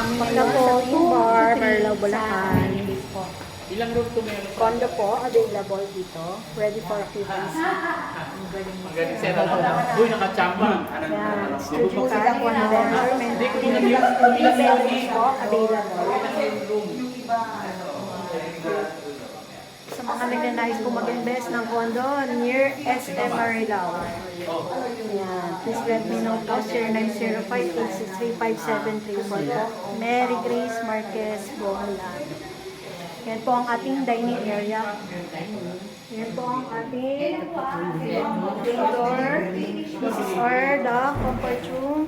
kami ngayon sa Team Bar, Marilao, Bulacan. Ilang room to meron? Condo po, available dito. Ready for occupancy. Magaling sila na. Uy, nakachamba. Yan, studio car, one bedroom, and three bedrooms po, available. Sa mga nagnanais po mag-invest ng condo near SM Marilao. Yan, please let me know po, 0905-863-5734 po. Mary Grace Marquez, Bohalan. Yan po ang ating dining area. Yan po ang ating door. This is our the comfort room.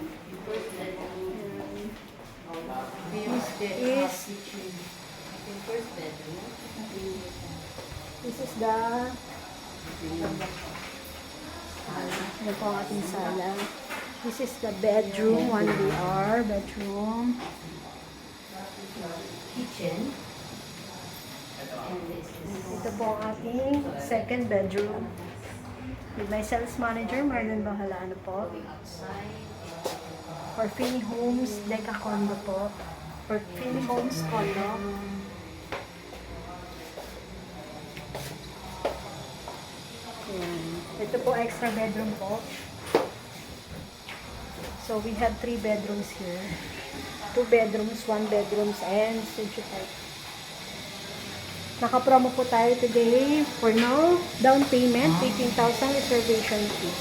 This is the yan po ang ating sala. This is the bedroom, 1BR bedroom. Kitchen. Ito po ang ating second bedroom. With my sales manager, Marlon Bahalano po. For Philly Homes, Deca Condo po. For Philly Homes Condo. Ayan. Ito po extra bedroom po. So we have 3 bedrooms here. 2 bedrooms, 1 bedrooms, and studio type. Naka-promo po tayo today for now. Down payment, 18,000 reservation fee.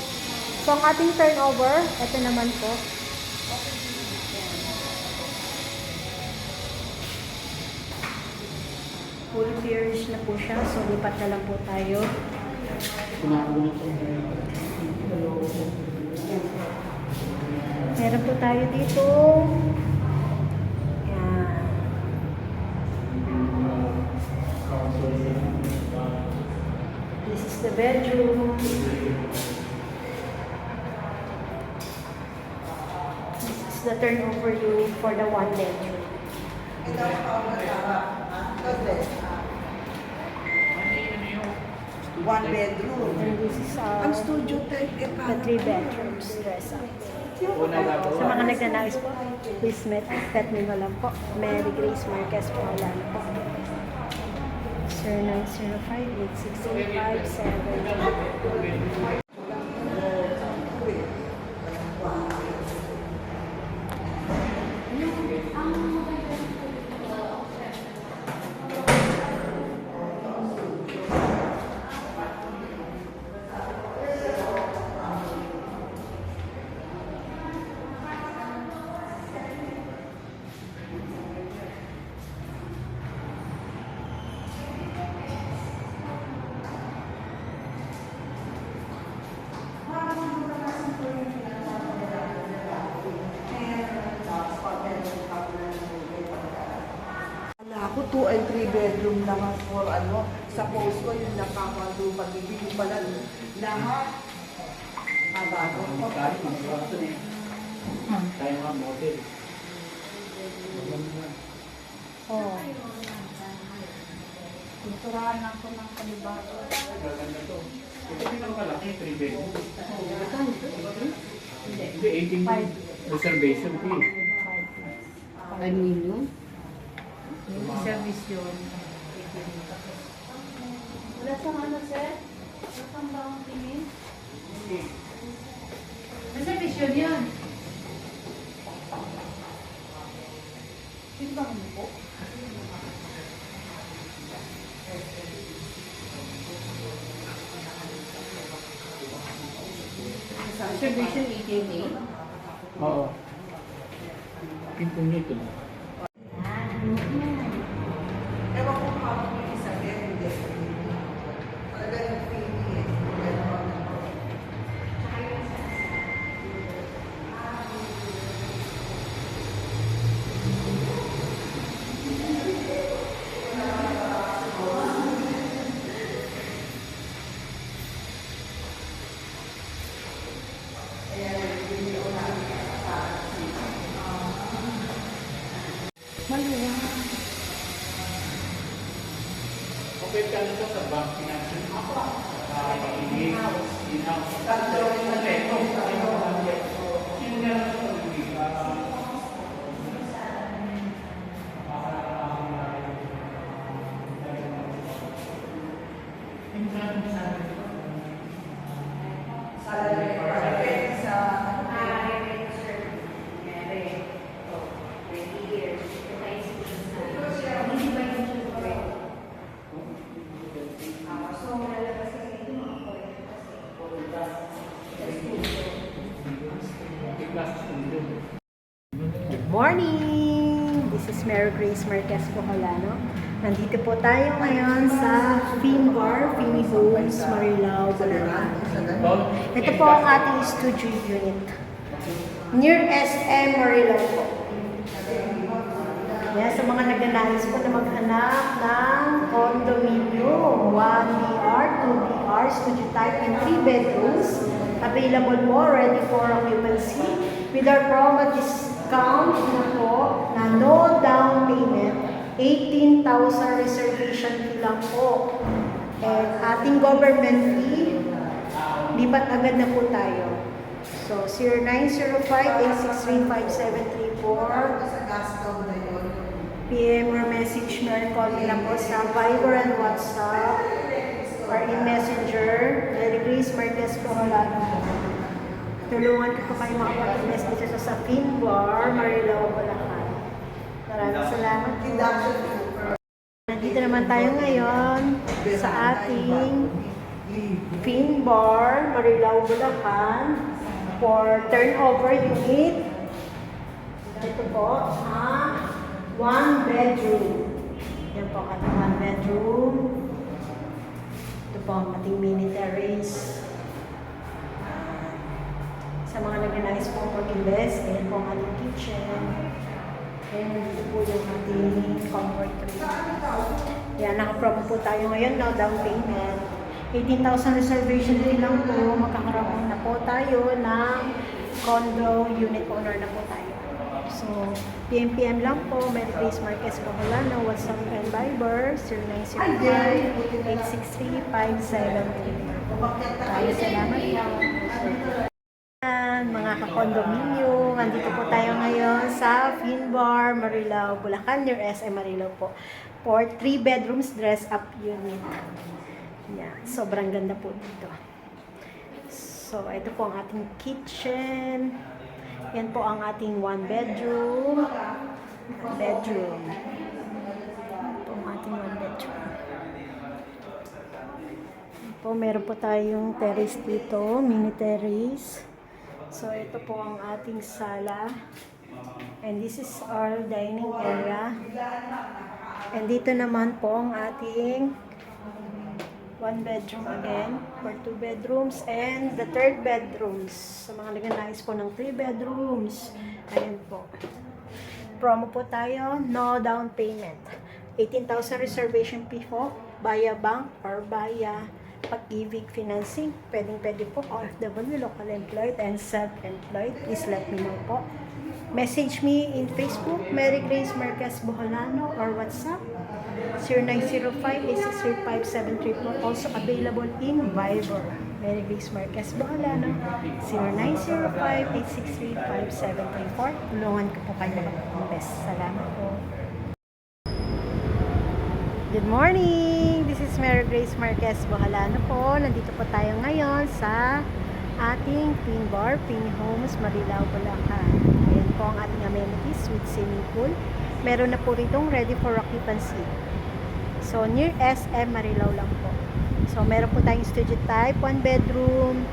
So, ang ating turnover, ito naman po. Full furnished na po siya. So, lipat na lang po tayo. Meron po tayo dito. This is the bedroom. This is the turnover unit for the 1 bedroom. One bedroom. And this is Ang studio type the 3 bedrooms dress up. Sa mga nagnanais po, please let me know lang po. Mary Grace Marquez po lang po. 0905-863-5734. Ako 2 and 3 bedroom naman for ano, sa post ko yung nakakalo, pag-ibig pala lahat. Abago. Tayo nga model. Oh. Kulturahan lang po ng panibago. Maganda to. Ito pinakamalaki, 3 bedroom. Hindi, 18 reservation fee. 5 million? Service yun. Wala sa ano, sir? Wala sa bawang tingin? May service yun yan. Sino ba kami po? Reservation 18A? Oo. Pinto niya ito. Ewan ko hawak yung isa, pero hindi. Talaga yung feeling eh. Maluwang. Okay ka nito sa bank financial. In-house. Tatlo rin na ito. Sino na lang ito? Good morning! This is Mary Grace Marquez Bocolano. Nandito po tayo ngayon sa Finbar, Fini Homes, Marilao, Bulacan. Ito po ang ating studio unit. Near SM Marilao po. Yan, sa mga nagnanais po na maghanap ng condominium, 1BR, 2BR, studio type, and 3 bedrooms. Available po, ready for occupancy. With our promo discount na po, na no down payment, 18,000 reservation fee lang po. And ating government fee, lipat agad na po tayo. So, 0905-863-5734. PM or message me or call me lang po sa Viber and WhatsApp or in Messenger. Mary Grace Marquez Bocolano. Tulungan ko po kayo makapag-invest dito sa Finbar, Marilao, Bulacan. Maraming salamat po. Nandito naman tayo ngayon sa ating Finbar, Marilao, Bulacan for turnover unit. Ito po, 1 bedroom. Yan po ang ating 1 bedroom. Ito po ang ating mini terrace. Sa mga nagnanais po mag-invest, ayan po ang ating kitchen. And ito po yung ating comfort room. Yan, naka-promo po tayo ngayon, no down payment. 18,000 reservation fee lang po. Magkakaroon na po tayo ng condo unit owner na po tayo. So, PM lang po, Mary Grace Marquez Bocolano, WhatsApp and Viber, 0905-863-573. Salamat po. Mga ka-condominium, nandito po tayo ngayon sa Finbar, Marilao, Bulacan, near SM Marilao po. For 3 bedrooms dress-up unit. Yan, sobrang ganda po dito. So, ito po ang ating kitchen. Yan po ang ating 1 bedroom. Bedroom. Ito ang ating 1 bedroom. Po, meron po tayong terrace dito, mini terrace. So, ito po ang ating sala. And this is our dining area. And dito naman po ang ating 1 bedroom again for 2 bedrooms and the 3rd bedrooms. Sa mga nagnanais po ng 3 bedrooms. Ayan po. Promo po tayo, no down payment. 18,000 reservation fee po, via bank or via pag-ibig financing. Pwede po OFW, local employed and self-employed. Please let me know po. Message me in Facebook, Mary Grace Marquez Bocolano, or WhatsApp 0905-863-573. Also available in Viber, Mary Grace Marquez Bocolano, 0905-863-5734. Tulungan ko po kayo mag-invest. Salamat po. Good morning! This is Mary Grace Marquez Bocolano po. Nandito po tayo ngayon sa ating Finbar, Fini Homes, Marilao, Bulacan. Ayan po ang ating amenities with swimming pool. Meron na po ritong ready for occupancy. So, near SM Marilao lang po. So, meron po tayong studio type, 1 bedroom,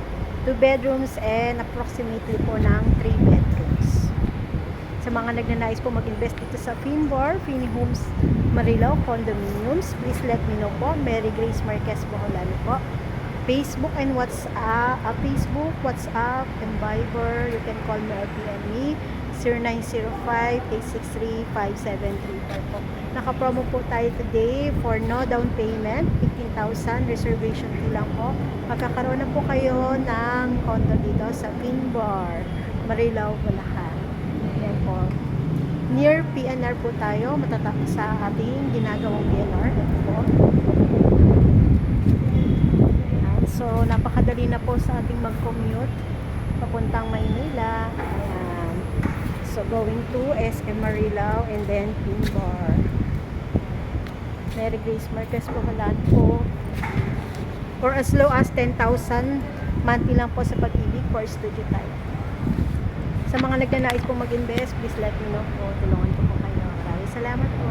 2 bedrooms, and approximately po ng 3 bedrooms. Sa mga nagnanais po mag-invest dito sa Finbar, Fini Homes, Marilao, condominiums, please let me know po. Mary Grace Marquez Bocolano po. Facebook and WhatsApp, and Viber. You can call me or PM me, 0905-863-5734 po. Naka-promo po tayo today for no down payment, 18,000 reservation fee lang po. Magkakaroon na po kayo ng condo dito sa Finbar, Marilao, Bulacan. Yan po. Near PNR po tayo, matatapos sa ating ginagawang PNR. Ito po. So, napakadali na po sa ating mag-commute papuntang Maynila. Ayan. So, going to SM Marilao and then Finbar. Mary Grace Marquez Bocolano po. For as low as 10,000 monthly lang po sa pag-ibig for studio type. Sa mga nagnanais po mag-invest, please let me know po. Tulungan ko po kayo. Maraming salamat po.